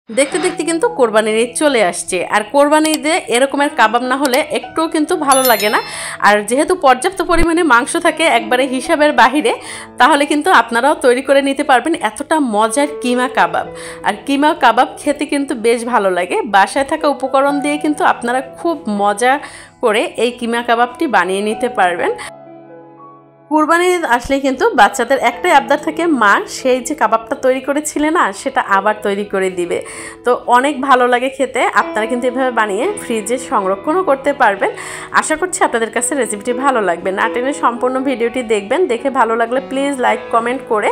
দেখতে দেখতে কিন্তু কোরবানির ঈদ চলে আসছে, আর কোরবানির ঈদে এরকমের কাবাব না হলে একটুও কিন্তু ভালো লাগে না। আর যেহেতু পর্যাপ্ত পরিমাণে মাংস থাকে একবারে হিসাবের বাহিরে, তাহলে কিন্তু আপনারাও তৈরি করে নিতে পারবেন এতটা মজার কিমা কাবাব। আর কিমা কাবাব খেতে কিন্তু বেশ ভালো লাগে। বাসায় থাকা উপকরণ দিয়ে কিন্তু আপনারা খুব মজা করে এই কিমা কাবাবটি বানিয়ে নিতে পারবেন। কুরবানি আসলে কিন্তু বাচ্চাদের একটাই আবদার থাকে, মা সেই যে কাবাবটা তৈরি করেছিলে না সেটা আবার তৈরি করে দিবে। তো অনেক ভালো লাগে খেতে। আপনারা কিন্তু এভাবে বানিয়ে ফ্রিজে সংরক্ষণও করতে পারবেন। আশা করছি আপনাদের কাছে রেসিপিটি ভালো লাগবে। না টেনে সম্পূর্ণ ভিডিওটি দেখবেন। দেখে ভালো লাগলে প্লিজ লাইক কমেন্ট করে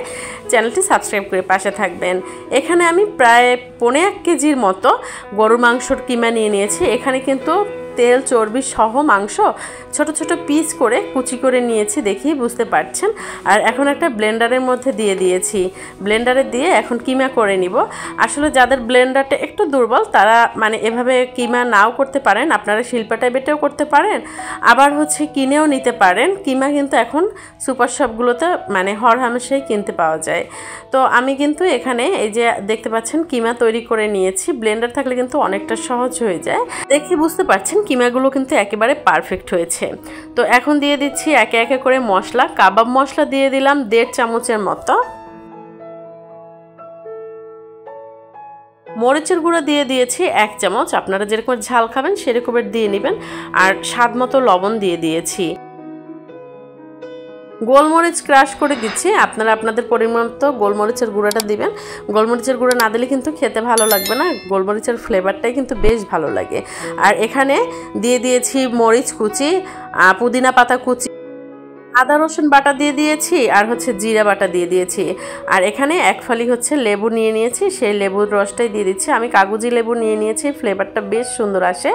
চ্যানেলটি সাবস্ক্রাইব করে পাশে থাকবেন। এখানে আমি প্রায় 1.5 কেজির মতো গরুর মাংসর কিমা নিয়ে নিয়েছি। এখানে কিন্তু তেল চর্বি সহ মাংস ছোট ছোট পিস করে কুচি করে নিয়েছি, দেখেই বুঝতে পারছেন। আর এখন একটা ব্লেন্ডারের মধ্যে দিয়ে দিয়েছি। ব্লেন্ডারে দিয়ে এখন কিমা করে নিব। আসলে যাদের ব্লেন্ডারটা একটু দুর্বল তারা মানে এভাবে কিমা নাও করতে পারেন, আপনারা শিল্পাটায় বেটেও করতে পারেন, আবার কিনেও নিতে পারেন। কিমা কিন্তু এখন সুপার শপগুলোতে মানে হরহামেশাই কিনতে পাওয়া যায়। তো আমি কিন্তু এখানে এই যে দেখতে পাচ্ছেন কিমা তৈরি করে নিয়েছি। ব্লেন্ডার থাকলে কিন্তু অনেকটা সহজ হয়ে যায়। দেখে বুঝতে পারছেন কিমাগুলো কিন্তু একেবারে পারফেক্ট হয়েছে। তো এখন দিয়ে দিচ্ছি একে একে করে মশলা। কাবাব মশলা দিয়ে দিলাম 1.5 চামচের মতো। মরিচের গুঁড়া দিয়ে দিয়েছি 1 চামচ। আপনারা যেরকম ঝাল খাবেন সেরকমের দিয়ে নেবেন। আর স্বাদ মতো লবণ দিয়ে দিয়েছি। গোলমরিচ ক্রাশ করে দিচ্ছি। আপনারা আপনাদের পরিমাণ মতো গোলমরিচের গুঁড়াটা দিবেন। গোলমরিচের গুঁড়া না দিলে কিন্তু খেতে ভালো লাগবে না। গোলমরিচের ফ্লেভারটাই কিন্তু বেশ ভালো লাগে। আর এখানে দিয়ে দিয়েছি মরিচ কুচি, পুদিনা পাতা কুচি, আদা রসুন বাটা দিয়ে দিয়েছি, আর জিরা বাটা দিয়ে দিয়েছি। আর এখানে 1 ফালি লেবু নিয়ে নিয়েছি, সেই লেবুর রসটাই দিয়ে দিচ্ছি। আমি কাগজি লেবু নিয়ে নিয়েছি, ফ্লেভারটা বেশ সুন্দর আসে।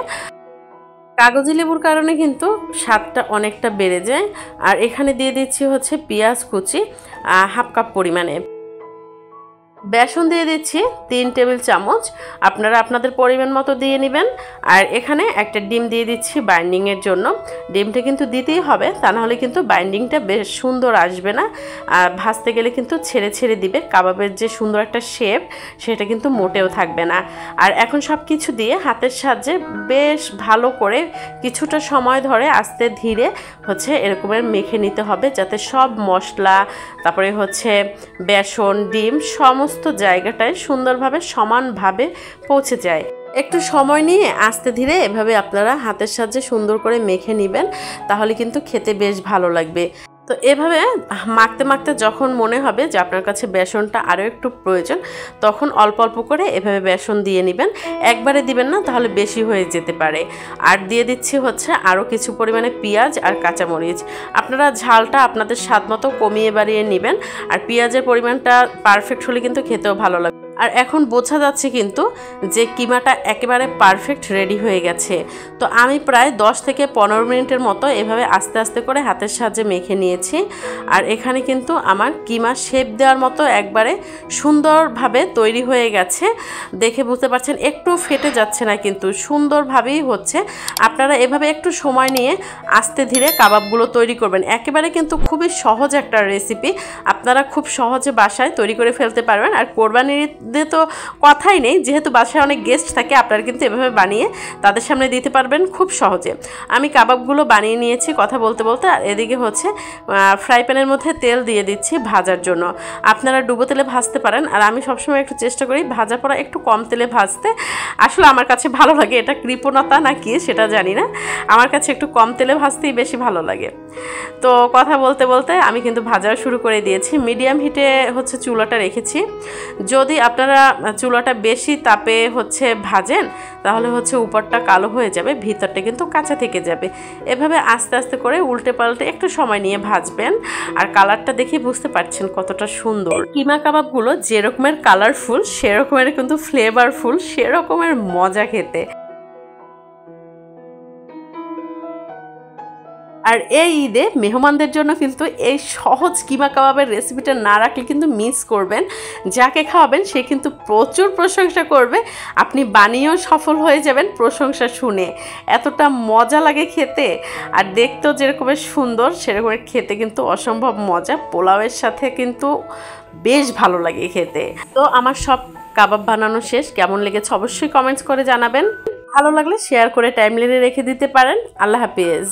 কাগজি লেবুর কারণে কিন্তু স্বাদটা অনেকটা বেড়ে যায়। আর এখানে দিয়ে দিচ্ছি পেঁয়াজ কুচি 1/2 কাপ পরিমাণে। বেসন দিয়ে দিচ্ছি 3 টেবিল চামচ। আপনারা আপনাদের পরিমাণ মতো দিয়ে নেবেন। আর এখানে একটা ডিম দিয়ে দিচ্ছি বাইন্ডিংয়ের জন্য। ডিমটা কিন্তু দিতেই হবে, তা নাহলে কিন্তু বাইন্ডিংটা বেশ সুন্দর আসবে না। আর ভাজতে গেলে কিন্তু ছেড়ে ছেড়ে দিবে। কাবাবের যে সুন্দর একটা শেপ সেটা কিন্তু মোটেও থাকবে না। আর এখন সব কিছু দিয়ে হাতের সাহায্যে বেশ ভালো করে কিছুটা সময় ধরে আস্তে ধীরে এরকমের মেখে নিতে হবে, যাতে সব মশলা তারপরে বেসন ডিম সমস্ত জায়গাটায় সুন্দরভাবে সমানভাবে পৌঁছে যায়। একটু সময় নিয়ে আস্তে ধীরে এভাবে আপনারা হাতের সাহায্যে সুন্দর করে মেখে নেবেন, তাহলে কিন্তু খেতে বেশ ভালো লাগবে। তো এভাবে মাখতে মাখতে যখন মনে হবে যে আপনার কাছে বেসনটা আরও একটু প্রয়োজন, তখন অল্প অল্প করে এভাবে বেসন দিয়ে নেবেন। একবারে দিবেন না, তাহলে বেশি হয়ে যেতে পারে। আর দিয়ে দিচ্ছি আরও কিছু পরিমাণে পেঁয়াজ আর কাঁচামরিচ। আপনারা ঝালটা আপনাদের স্বাদ মতো কমিয়ে বাড়িয়ে নেবেন। আর পেঁয়াজের পরিমাণটা পারফেক্ট হলে কিন্তু খেতেও ভালো লাগবে। আর এখন বোঝা যাচ্ছে কিন্তু যে কিমাটা একেবারে পারফেক্ট রেডি হয়ে গেছে। তো আমি প্রায় 10 থেকে 15 মিনিটের মতো এভাবে আস্তে আস্তে করে হাতের সাহায্যে মেখে নিয়েছি। আর এখানে কিন্তু আমার কিমা শেপ দেওয়ার মতো একবারে সুন্দরভাবে তৈরি হয়ে গেছে। দেখে বুঝতে পারছেন একটু ফেটে যাচ্ছে না, কিন্তু সুন্দরভাবেই হচ্ছে। আপনারা এভাবে একটু সময় নিয়ে আস্তে ধীরে কাবাবগুলো তৈরি করবেন। একেবারে কিন্তু খুবই সহজ একটা রেসিপি, আপনারা খুব সহজে বাসায় তৈরি করে ফেলতে পারবেন। আর কোরবানির ঈদে তো কথাই নেই, যেহেতু বাসায় অনেক গেস্ট থাকে, আপনারা কিন্তু এভাবে বানিয়ে তাদের সামনে দিতে পারবেন খুব সহজে। আমি কাবাবগুলো বানিয়ে নিয়েছি কথা বলতে বলতে। আর এদিকে ফ্রাই প্যানের মধ্যে তেল দিয়ে দিচ্ছি ভাজার জন্য। আপনারা ডুবো তেলে ভাজতে পারেন, আর আমি সবসময় একটু চেষ্টা করি ভাজা পড়া একটু কম তেলে ভাজতে। আসলে আমার কাছে ভালো লাগে, এটা কৃপণতা না কি সেটা জানি না, আমার কাছে একটু কম তেলে ভাজতেই বেশি ভালো লাগে। তো কথা বলতে বলতে আমি কিন্তু ভাজা শুরু করে দিয়েছি। মিডিয়াম হিটে চুলাটা রেখেছি। যদি আপনারা চুলাটা বেশি তাপে ভাজেন, তাহলে উপরটা কালো হয়ে যাবে, ভিতরটা কিন্তু কাঁচা থেকে যাবে। এভাবে আস্তে আস্তে করে উল্টে পাল্টে একটু সময় নিয়ে ভাজবেন। আর কালারটা দেখে বুঝতে পারছেন কতটা সুন্দর। কিমা কাবাবগুলো যেরকমের কালারফুল সেরকমের কিন্তু ফ্লেভারফুল, সেরকমের মজা খেতে। আর এই ঈদে মেহমানদের জন্য কিন্তু এই সহজ কিমা কাবাবের রেসিপিটা না রাখলে কিন্তু মিস করবেন। যাকে খাওয়াবেন সে কিন্তু প্রচুর প্রশংসা করবে, আপনি বানিয়েও সফল হয়ে যাবেন প্রশংসা শুনে। এতটা মজা লাগে খেতে, আর দেখতেও যেরকমের সুন্দর সেরকমের খেতে কিন্তু অসম্ভব মজা। পোলাওয়ের সাথে কিন্তু বেশ ভালো লাগে খেতে। তো আমার সব কাবাব বানানো শেষ। কেমন লেগেছে অবশ্যই কমেন্টস করে জানাবেন। ভালো লাগলে শেয়ার করে টাইমলাইনে রেখে দিতে পারেন। আল্লাহ হাফেজ।